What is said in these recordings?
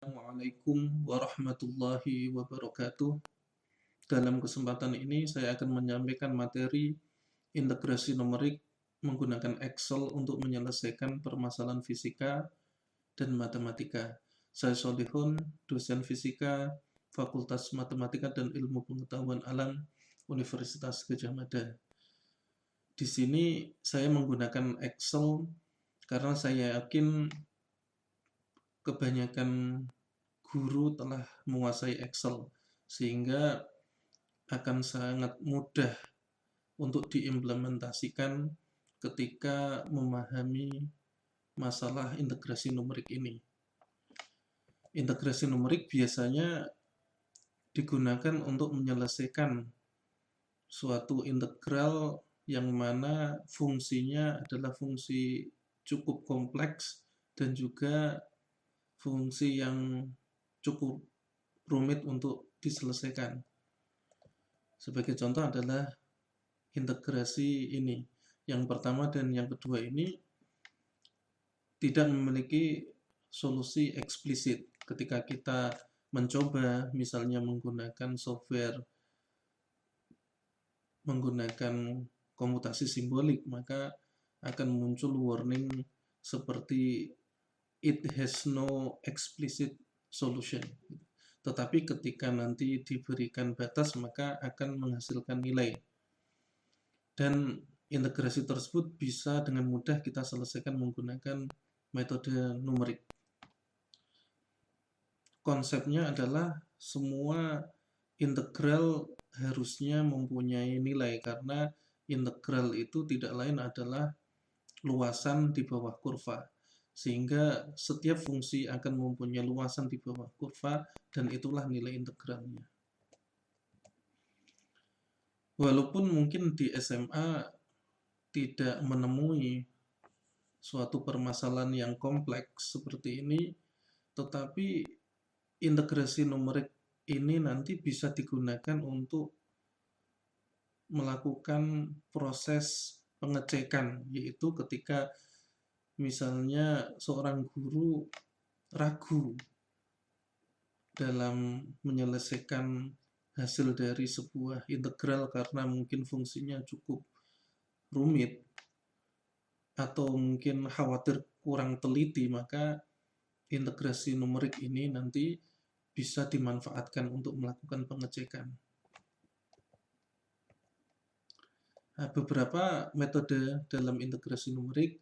Assalamualaikum warahmatullahi wabarakatuh. Dalam kesempatan ini saya akan menyampaikan materi integrasi numerik menggunakan Excel untuk menyelesaikan permasalahan fisika dan matematika. Saya Solihun, dosen fisika, Fakultas Matematika dan Ilmu Pengetahuan Alam, Universitas Gadjah Mada. Di sini saya menggunakan Excel karena saya yakin kebanyakan guru telah menguasai Excel, sehingga akan sangat mudah untuk diimplementasikan ketika memahami masalah integrasi numerik ini. Integrasi numerik biasanya digunakan untuk menyelesaikan suatu integral yang mana fungsinya adalah fungsi cukup kompleks dan juga fungsi yang cukup rumit untuk diselesaikan. Sebagai contoh adalah integrasi ini. Yang pertama dan yang kedua ini tidak memiliki solusi eksplisit. Ketika kita mencoba misalnya menggunakan software, menggunakan komputasi simbolik, maka akan muncul warning seperti it has no explicit solution. Tetapi ketika nanti diberikan batas, maka akan menghasilkan nilai. Dan integrasi tersebut bisa dengan mudah kita selesaikan menggunakan metode numerik. Konsepnya adalah semua integral harusnya mempunyai nilai, karena integral itu tidak lain adalah luasan di bawah kurva. Sehingga setiap fungsi akan mempunyai luasan di bawah kurva, dan itulah nilai integralnya. Walaupun mungkin di SMA tidak menemui suatu permasalahan yang kompleks seperti ini, tetapi integrasi numerik ini nanti bisa digunakan untuk melakukan proses pengecekan, yaitu ketika misalnya seorang guru ragu dalam menyelesaikan hasil dari sebuah integral karena mungkin fungsinya cukup rumit atau mungkin khawatir kurang teliti, maka integrasi numerik ini nanti bisa dimanfaatkan untuk melakukan pengecekan. Nah, beberapa metode dalam integrasi numerik,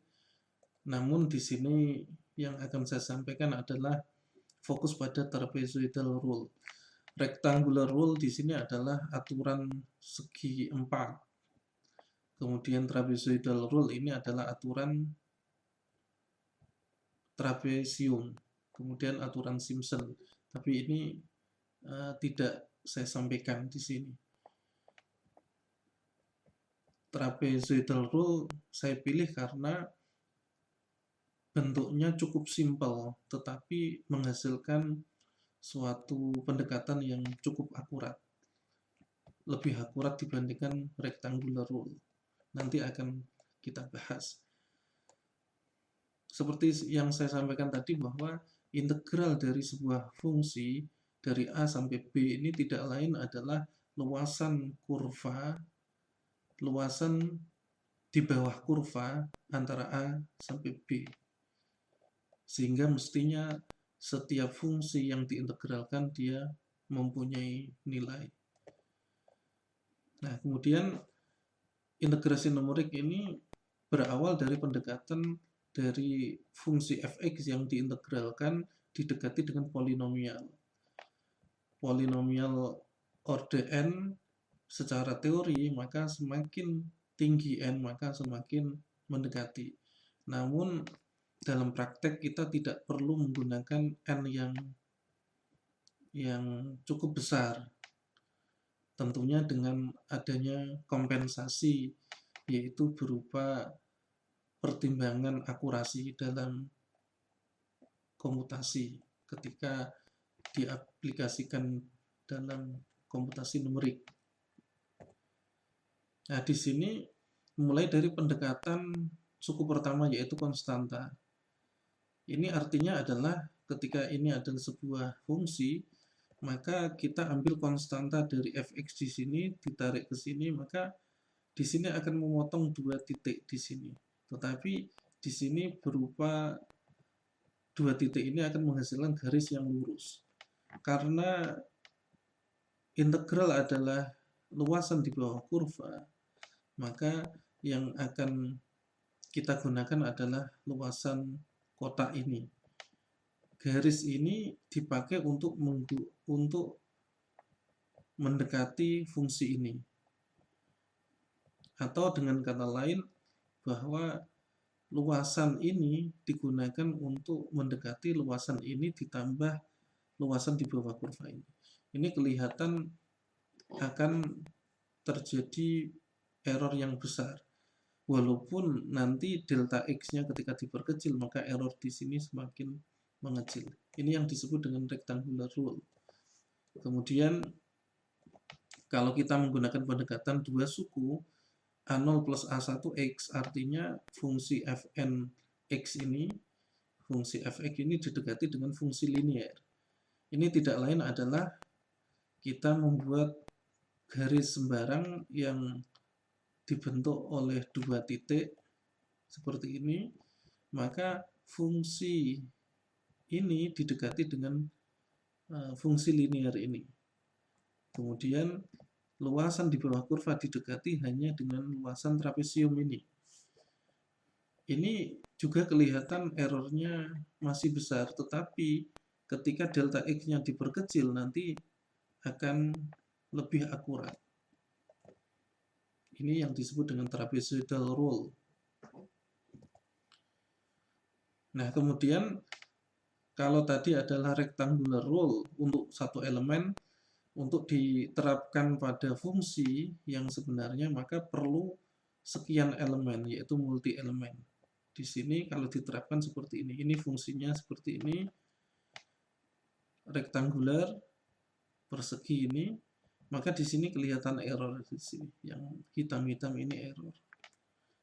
namun di sini yang akan saya sampaikan adalah fokus pada trapezoidal rule. Rectangular rule di sini adalah aturan segi 4. Kemudian trapezoidal rule ini adalah aturan trapesium. Kemudian aturan Simpson. Tapi ini tidak saya sampaikan di sini. Trapezoidal rule saya pilih karena bentuknya cukup simpel, tetapi menghasilkan suatu pendekatan yang cukup akurat. Lebih akurat dibandingkan rectangular rule. Nanti akan kita bahas. Seperti yang saya sampaikan tadi, bahwa integral dari sebuah fungsi dari A sampai B ini tidak lain adalah luasan kurva, luasan di bawah kurva antara A sampai B. Sehingga mestinya setiap fungsi yang diintegralkan dia mempunyai nilai. Nah, kemudian integrasi numerik ini berawal dari pendekatan dari fungsi fx yang diintegralkan didekati dengan polinomial. Polinomial order n secara teori, maka semakin tinggi n, maka semakin mendekati. Namun dalam praktek kita tidak perlu menggunakan n yang cukup besar. Tentunya dengan adanya kompensasi, yaitu berupa pertimbangan akurasi dalam komputasi ketika diaplikasikan dalam komputasi numerik. Nah, di sini mulai dari pendekatan suku pertama, yaitu konstanta. Ini artinya adalah ketika ini adalah sebuah fungsi, maka kita ambil konstanta dari fx di sini, ditarik ke sini, maka di sini akan memotong 2 titik di sini. Tetapi di sini berupa 2 titik ini akan menghasilkan garis yang lurus. Karena integral adalah luasan di bawah kurva, maka yang akan kita gunakan adalah luasan kotak ini. Garis ini dipakai untuk mendekati fungsi ini. Atau dengan kata lain, bahwa luasan ini digunakan untuk mendekati luasan ini ditambah luasan di bawah kurva ini. Ini kelihatan akan terjadi error yang besar. Walaupun nanti delta X-nya ketika diperkecil, maka error di sini semakin mengecil. Ini yang disebut dengan rectangular rule. Kemudian, kalau kita menggunakan pendekatan 2 suku, A0 plus A1X, artinya fungsi fn X ini, fungsi fx ini didekati dengan fungsi linear. Ini tidak lain adalah kita membuat garis sembarang yang dibentuk oleh 2 titik seperti ini, maka fungsi ini didekati dengan fungsi linear ini. Kemudian luasan di bawah kurva didekati hanya dengan luasan trapesium ini. Ini juga kelihatan errornya masih besar, tetapi ketika delta X-nya diperkecil nanti akan lebih akurat. Ini yang disebut dengan trapezoidal rule. Nah, kemudian kalau tadi adalah rectangular rule untuk satu elemen, untuk diterapkan pada fungsi yang sebenarnya maka perlu sekian elemen, yaitu multi elemen. Di sini kalau diterapkan seperti ini fungsinya seperti ini, rektangular, persegi ini, maka di sini kelihatan error di sini, yang hitam-hitam ini error.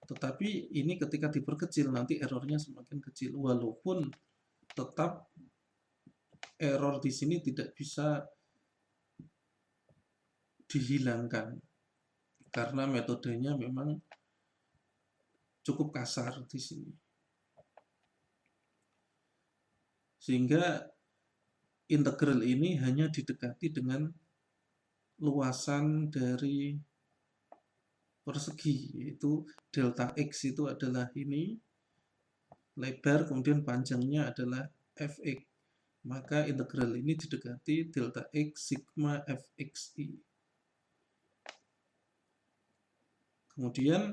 Tetapi ini ketika diperkecil nanti errornya semakin kecil, walaupun tetap error di sini tidak bisa dihilangkan karena metodenya memang cukup kasar di sini. Sehingga integral ini hanya didekati dengan luasan dari persegi, yaitu delta X itu adalah ini, lebar, kemudian panjangnya adalah fx. Maka integral ini didekati delta X sigma fxi. Kemudian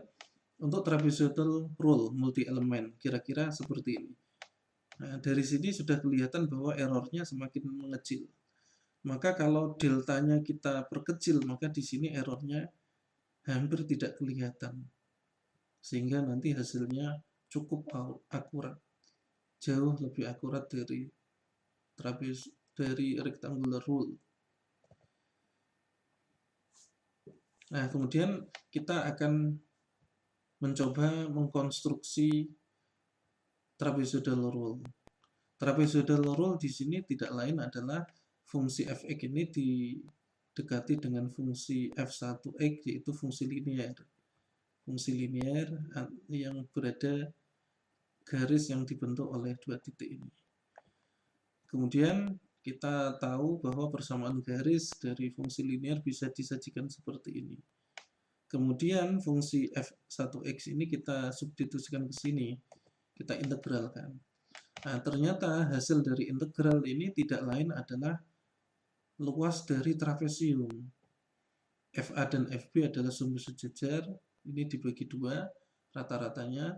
untuk trapezoidal rule multi elemen kira-kira seperti ini. Nah, dari sini sudah kelihatan bahwa errornya semakin mengecil. Maka kalau deltanya kita perkecil, maka di sini errornya hampir tidak kelihatan. Sehingga nanti hasilnya cukup akurat. Jauh lebih akurat dari rectangular rule. Nah, kemudian kita akan mencoba mengkonstruksi trapezoidal rule. Trapezoidal rule di sini tidak lain adalah fungsi fx ini didekati dengan fungsi f1x, yaitu fungsi linear. Fungsi linear yang berada garis yang dibentuk oleh 2 titik ini. Kemudian kita tahu bahwa persamaan garis dari fungsi linear bisa disajikan seperti ini. Kemudian fungsi f1x ini kita substitusikan ke sini, kita integralkan. Nah, ternyata hasil dari integral ini tidak lain adalah luas dari trapesium. FA dan FB adalah sumbu sejajar, ini dibagi 2, rata-ratanya.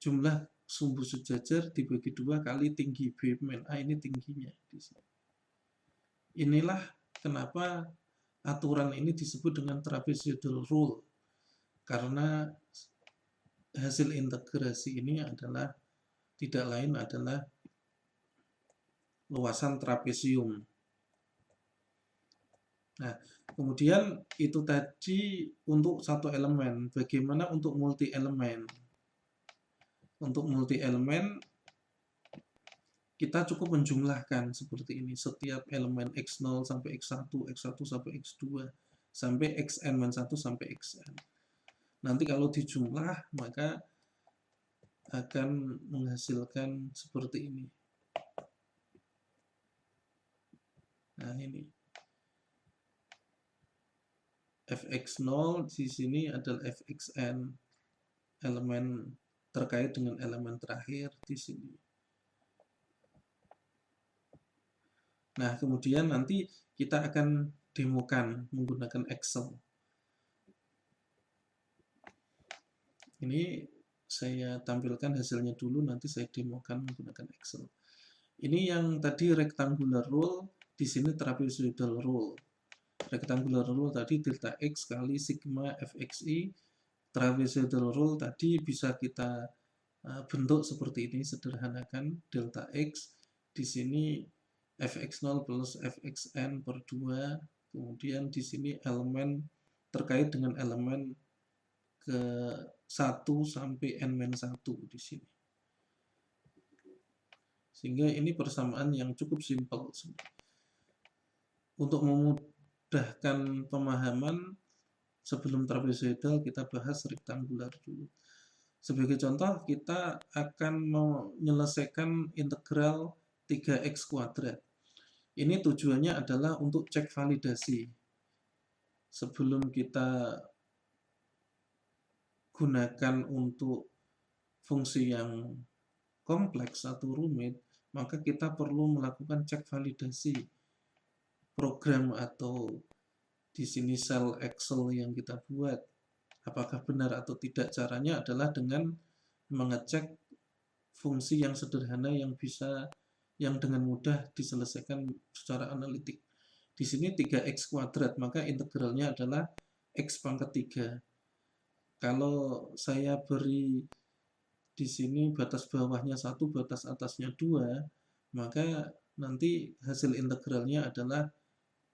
Jumlah sumbu sejajar dibagi 2 kali tinggi B min A, ini tingginya di sini. Inilah kenapa aturan ini disebut dengan trapezoidal rule, karena hasil integrasi ini adalah tidak lain adalah luasan trapesium. Nah, kemudian itu tadi untuk satu elemen. Bagaimana untuk multi elemen? Untuk multi elemen kita cukup menjumlahkan seperti ini. Setiap elemen X0 sampai X1, X1 sampai X2, sampai Xn-1 sampai Xn. Nanti kalau dijumlah, maka akan menghasilkan seperti ini. Nah, ini. Fx0 di sini adalah Fxn, elemen terkait dengan elemen terakhir di sini. Nah, kemudian nanti kita akan demokan menggunakan Excel. Ini saya tampilkan hasilnya dulu, nanti saya demokan menggunakan Excel. Ini yang tadi rectangular rule, di sini trapezoidal rule. Rectangular rule tadi delta X kali sigma Fxi. Trapezoidal rule tadi bisa kita bentuk seperti ini, sederhanakan delta X. Di sini Fx0 plus Fxn per 2. Kemudian di sini elemen terkait dengan elemen ke 1 sampai n-1 di sini. Sehingga ini persamaan yang cukup simpel. Untuk memudahkan pemahaman, sebelum trapezoidal kita bahas rektangular dulu. Sebagai contoh, kita akan menyelesaikan integral 3x kuadrat. Ini tujuannya adalah untuk cek validasi. Sebelum kita gunakan untuk fungsi yang kompleks atau rumit, maka kita perlu melakukan cek validasi program atau di sini sel Excel yang kita buat. Apakah benar atau tidak? Caranya adalah dengan mengecek fungsi yang sederhana yang dengan mudah diselesaikan secara analitik. Di sini 3x kuadrat, maka integralnya adalah x pangkat 3. Kalau saya beri di sini batas bawahnya 1, batas atasnya 2, maka nanti hasil integralnya adalah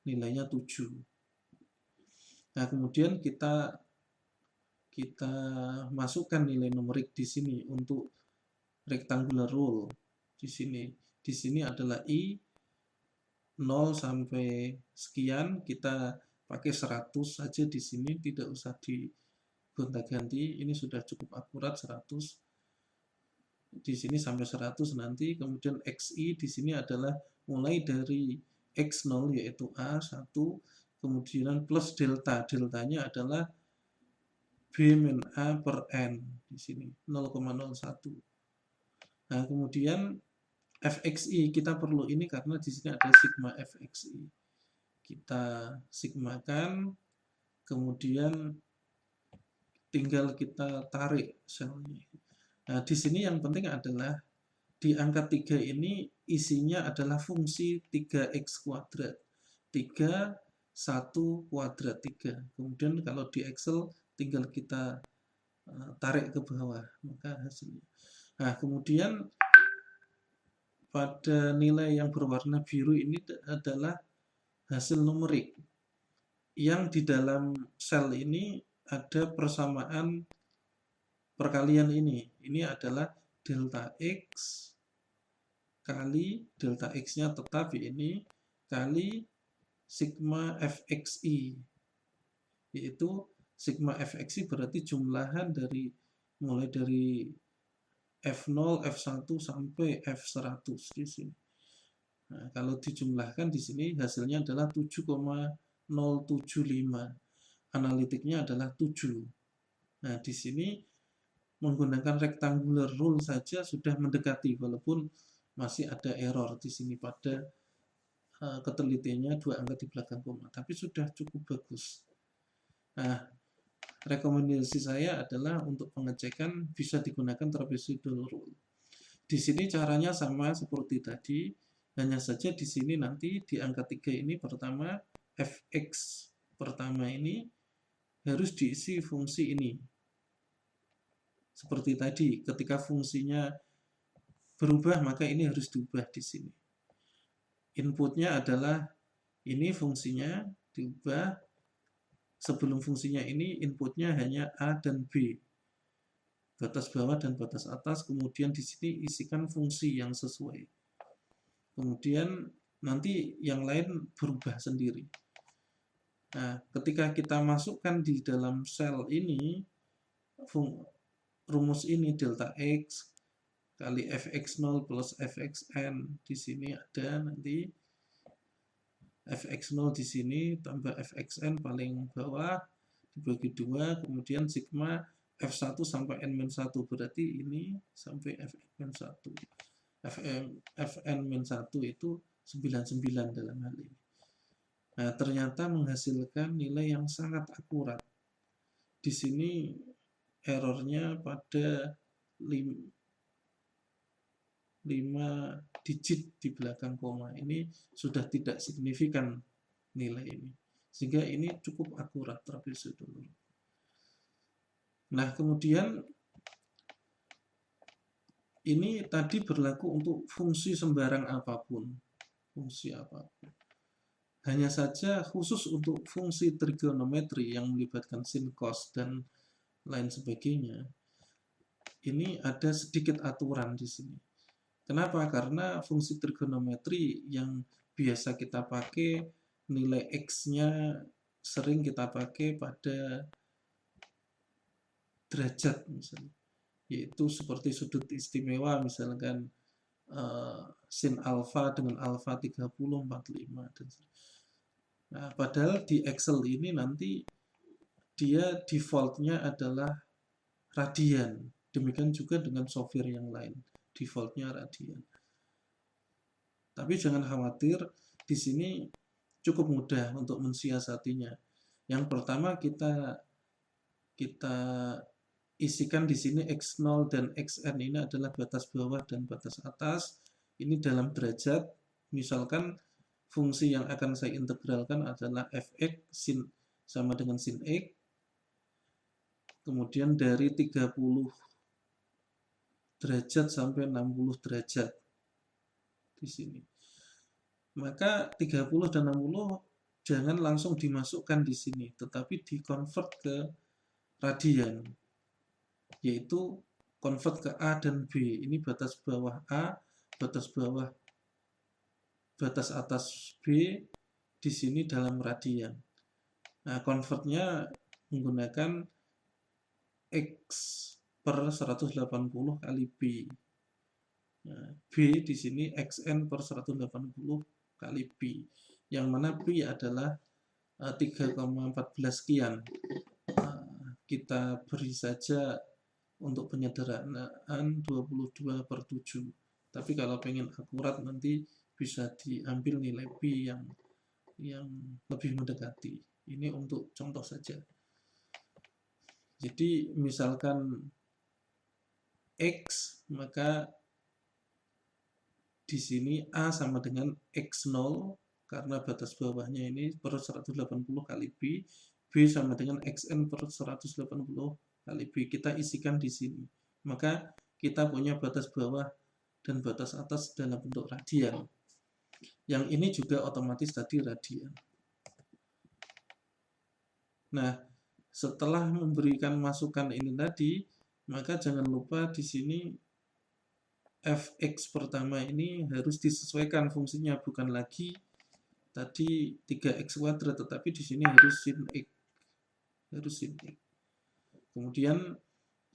nilainya 7. Nah, kemudian kita masukkan nilai numerik di sini untuk rectangular rule. Di sini adalah I 0 sampai sekian, kita pakai 100 saja di sini, tidak usah digonta-ganti. Ini sudah cukup akurat 100. Di sini sampai 100 nanti. Kemudian XI di sini adalah mulai dari X0 yaitu A1, kemudian plus delta. Deltanya adalah B-A per N di sini 0,01. Nah, kemudian Fxi kita perlu ini karena di sini ada sigma Fxi. Kita sigmakan, kemudian tinggal kita tarik selnya. Nah, di sini yang penting adalah di angka 3 ini isinya adalah fungsi 3x kuadrat. 3, 1 kuadrat 3. Kemudian kalau di Excel tinggal kita tarik ke bawah, maka hasilnya. Nah, kemudian pada nilai yang berwarna biru ini adalah hasil numerik. Yang di dalam sel ini ada persamaan perkalian ini. Ini adalah delta X kali delta X-nya tetap ini kali sigma Fxi. Yaitu sigma Fxi berarti jumlahan mulai dari F0, F1 sampai F100 di sini. Nah, kalau dijumlahkan di sini hasilnya adalah 7,075. Analitiknya adalah 7. Nah, di sini menggunakan rectangular rule saja sudah mendekati, walaupun masih ada error di sini pada ketelitiannya 2 angka di belakang koma, tapi sudah cukup bagus. Nah, rekomendasi saya adalah untuk pengecekan bisa digunakan trapezoidal rule. Di sini caranya sama seperti tadi, hanya saja di sini nanti di angka 3 ini pertama Fx pertama ini harus diisi fungsi ini. Seperti tadi, ketika fungsinya berubah maka ini harus diubah di sini. Inputnya adalah ini fungsinya diubah. Sebelum fungsinya ini inputnya hanya A dan B, batas bawah dan batas atas. Kemudian di sini isikan fungsi yang sesuai. Kemudian nanti yang lain berubah sendiri. Nah, ketika kita masukkan di dalam sel ini, rumus ini delta X kali fx0 plus fxn, di sini ada nanti fx0 di sini tambah fxn paling bawah dibagi 2, kemudian sigma f1 sampai n-1, berarti ini sampai fn-1. fn-1 itu 99 dalam hal ini. Nah, ternyata menghasilkan nilai yang sangat akurat. Di sini errornya pada 5 digit di belakang koma. Ini sudah tidak signifikan nilai ini. Sehingga ini cukup akurat trapezoidal rule. Nah, kemudian ini tadi berlaku untuk fungsi sembarang apapun. Fungsi apapun. Hanya saja khusus untuk fungsi trigonometri yang melibatkan sin, cos, dan lain sebagainya, ini ada sedikit aturan di sini. Kenapa? Karena fungsi trigonometri yang biasa kita pakai, nilai X-nya sering kita pakai pada derajat misalnya, yaitu seperti sudut istimewa misalkan sin alfa dengan alfa 30, 45 dan nah, padahal di Excel ini nanti dia defaultnya adalah radian. Demikian juga dengan software yang lain, defaultnya radian. Tapi jangan khawatir, di sini cukup mudah untuk mensiasatinya. Yang pertama kita isikan di sini x0 dan xn ini adalah batas bawah dan batas atas. Ini dalam derajat. Misalkan fungsi yang akan saya integralkan adalah fx sin sama dengan sin x. Kemudian dari 30 derajat sampai 60 derajat di sini. Maka 30 dan 60 jangan langsung dimasukkan di sini, tetapi dikonvert ke radian, yaitu convert ke A dan B. Ini batas bawah A, batas bawah, batas atas B, di sini dalam radian. Nah, convertnya menggunakan X per 180 kali B. Nah, B di sini XN per 180 kali B, yang mana B adalah 3,14 sekian. Kita beri saja untuk penyederhanaan 22 per 7. Tapi kalau pengen akurat nanti bisa diambil nilai B yang lebih mendekati. Ini untuk contoh saja. Jadi misalkan X, maka di sini A sama dengan X0 karena batas bawahnya ini per 180 kali B, B sama dengan XN per 180 kali B. Kita isikan di sini. Maka kita punya batas bawah dan batas atas dalam bentuk radian. Yang ini juga otomatis tadi radian. Nah, setelah memberikan masukan ini tadi, maka jangan lupa di sini fx pertama ini harus disesuaikan fungsinya, bukan lagi tadi 3x kuadrat, tetapi di sini harus sin x. Kemudian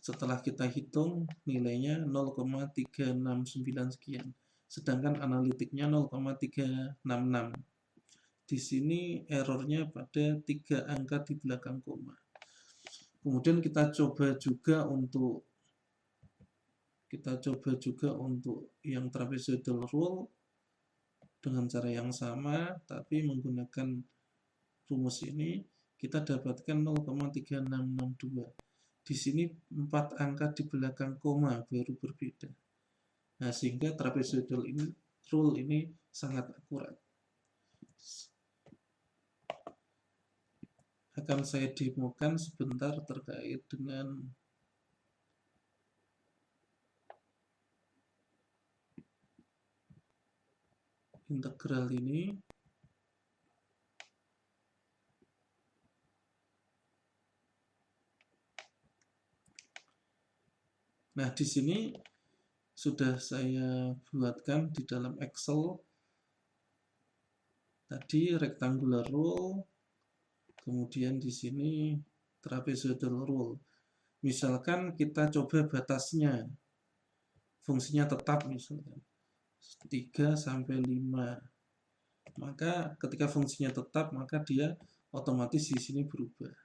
setelah kita hitung nilainya 0,369 sekian. Sedangkan analitiknya 0,366. Di sini errornya pada 3 angka di belakang koma. Kemudian kita coba juga untuk yang trapezoidal rule dengan cara yang sama, tapi menggunakan rumus ini kita dapatkan 0,3662. Di sini 4 angka di belakang koma baru berbeda. Nah, sehingga trapezoidal rule ini sangat akurat. Akan saya demokan sebentar terkait dengan integral ini. Nah, di sini sudah saya buatkan di dalam Excel Tadi rectangular rule, kemudian di sini trapezoidal rule. Misalkan kita coba batasnya, fungsinya tetap misalkan 3 sampai 5. Maka ketika fungsinya tetap, maka dia otomatis di sini berubah.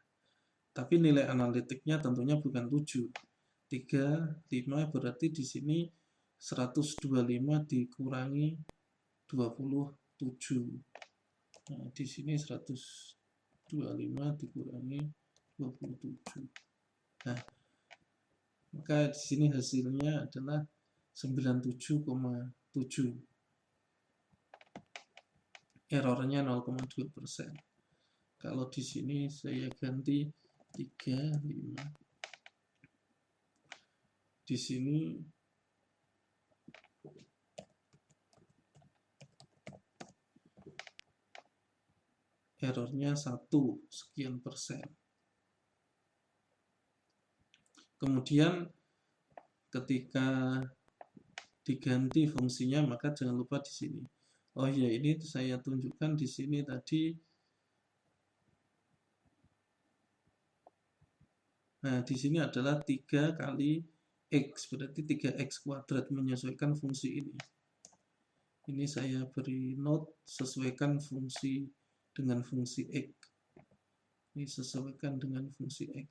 Tapi nilai analitiknya tentunya bukan 7. 3, 5 berarti di sini 125 dikurangi 27. Nah, di sini 125 dikurangi 27. Nah, maka di sini hasilnya adalah 97,7. Errornya 0,2%. Kalau di sini saya ganti 3, 5. Di sini errornya 1% Kemudian ketika diganti fungsinya, maka jangan lupa di sini. Oh ya, ini saya tunjukkan di sini tadi. Nah, di sini adalah 3 kali X, berarti 3X kuadrat, menyesuaikan fungsi ini. Ini saya beri note, sesuaikan fungsi dengan fungsi X. Ini sesuaikan dengan fungsi X.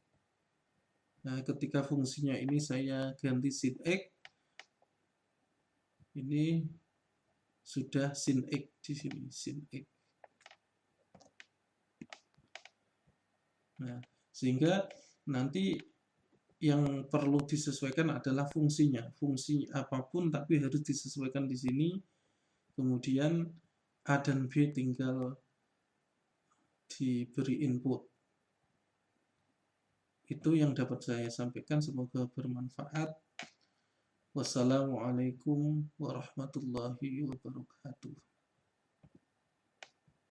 Nah, ketika fungsinya ini saya ganti sin X, ini sudah sin X di sini, sin X. Nah, sehingga nanti yang perlu disesuaikan adalah fungsinya. Fungsi apapun tapi harus disesuaikan di sini. Kemudian A dan B tinggal diberi input. Itu yang dapat saya sampaikan, semoga bermanfaat. Wassalamualaikum warahmatullahi wabarakatuh.